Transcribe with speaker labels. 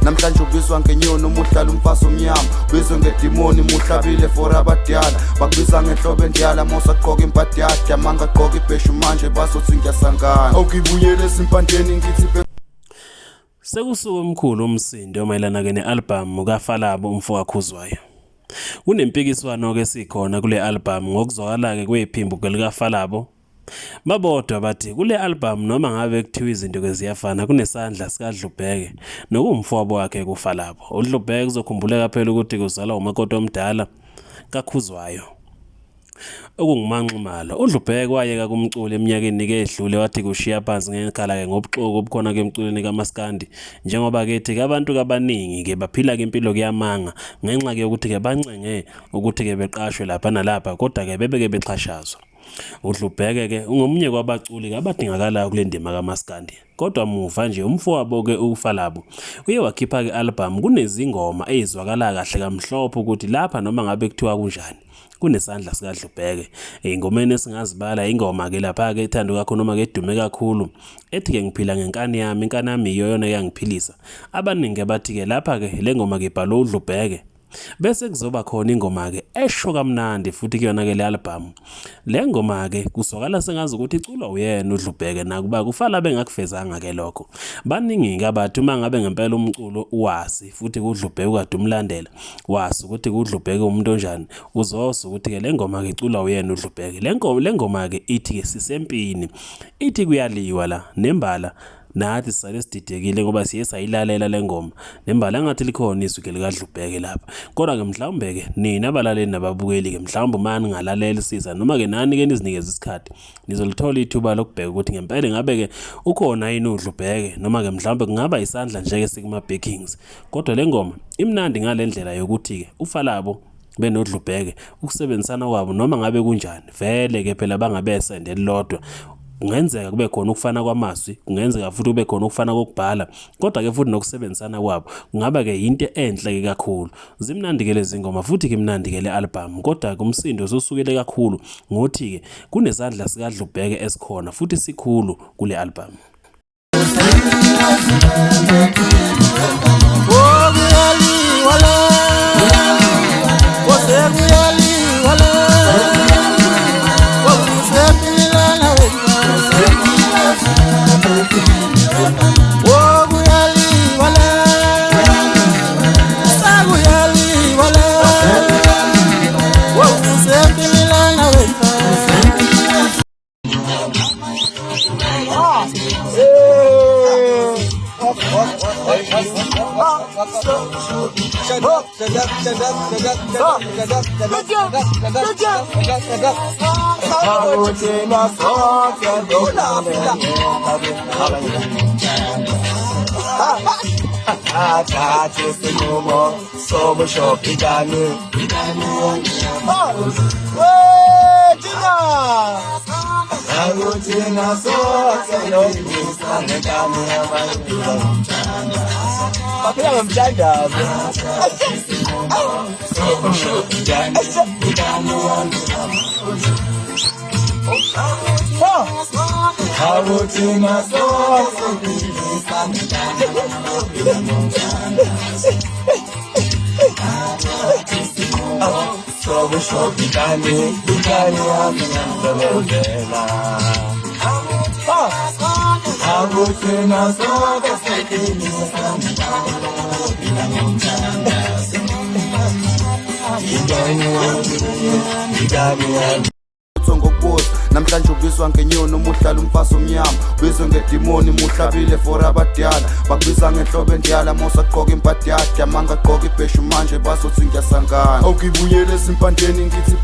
Speaker 1: namhlanje ubizwa ngenyoni umuhlala umfazi omnyama ubizwe ngedimoni muhlabile for abadala bakubiza ngenhlobo endiyala mosaqoka impadi yakhe amanga aqoka ibheshu manje bazothi ngiyasangana okuyibuyela esimpandeni ngithi
Speaker 2: Sekusuka omkhulu umsindo omayelana ke ne-album kaFalabo umfo kaKhuzwayo. Kunempikiswano ke sikhona kule album ngokuzwakala ke kwephimbo lika Falabo. Babodwa bathi kule album noma ngabe kuthiwa izinto ke ziyafana kunesandla sika Dlubheke nokumfowabo wakhe kuFalabo. uDlubheke uzokhumbuleka phela ukuthi kuzalwa umakoti omdala kaKhuzwayo. Okungumanximalo uDlubheke wayeka kumculo eminyakeni ke edlule wathi kushiya phansi ngekhala ke ngobuxoko obukhona ke emculweni kaMaskandi njengoba kethi ke abantu kabaningi ke baphila ke impilo kuyamanga ngenxa ke ukuthi ke bancenge ukuthi ke beqashwe lapha nalapha kodwa ke bebeke bexhashazwa. uDlubheke ke ungomnye kwabaculi abadingakala kule ndima kaMaskandi kodwa muva nje umfowabo ke uFalabo uye wakhipha ke album kunezingoma ezizwakala kahle kamhlophe ukuthi lapha noma ngabe kuthiwa kunjani kunesandla sika Dlubheke. Ingomeni esingazibala ingoma ke lapha ke ethandwa kakhulu noma ke edume kakhulu ethi ke ngiphila ngenkani yami inkani yami iyo yona yangiphilisa. Abaningi bathi ke lapha ke le ngoma ke bhalo uDlubheke bese kuzoba khona ingoma ke esho kamnandi futhi kuyona ke le album. Le ngoma ke kusokala sengazi ukuthi iculwa uyena uDlubheke nakuba kuFala bengakufezanga ke lokho. Baningi ngabathi uma ngabe ngempela umculo wazi futhi kuDlubheke ukade umlandela wazi ukuthi kuDlubheke umuntu onjani uzozwa ukuthi ke le ngoma ke iculwa uyena uDlubheke. Le ngoma ke ithi ke sisempini ithi kuyaliwa la nembala nathi sale sididekile ngoba siye sayilalela le ngoma nembala ngathi likhona izwi ke lika Dlubheke lapha kodwa ke mhlawumbe ke nina abalaleli nababukeli ke mhlawumbe manje ngalalela siza noma ke nani ke nizinikeza isikhathi nizolithola ithuba lokubheka ukuthi ngempela ngabe ke ukhona yini uDlubheke noma ke mhlawumbe kungaba isandla nje ke sikuma backings kodwa le ngoma imnandi ngalendlela yokuthi ke uFalabo benoDlubheke ukusebenzisana kwabo noma ngabe kunjani vele ke phela bangabesende elilodwa. Kungenzeka kube khona ukufana kwamazwi kungenzeka futhi kube khona ukufana kokubhala kodwa ke futhi nokusebenzisana kwabo kungaba ke into enhle ke kakhulu. Zimnandi ke lezi ngoma futhi ke mnandi ke le album kodwa kumsindo usukile kakhulu ngothi ke kunesandla sika Dlubheke esikhona futhi sikhulu kule album.
Speaker 1: namhlanje ubizwa ngenyoni umuhlala umfazi omnyama ubizwe ngedimoni muhlabile for abadala bakubiza ngenhlobo endiyala mosaqoka impadi yakhe amanga aqoka ibheshu manje bazothi ngiyasangana okuyibuyela esimpandeni ngithi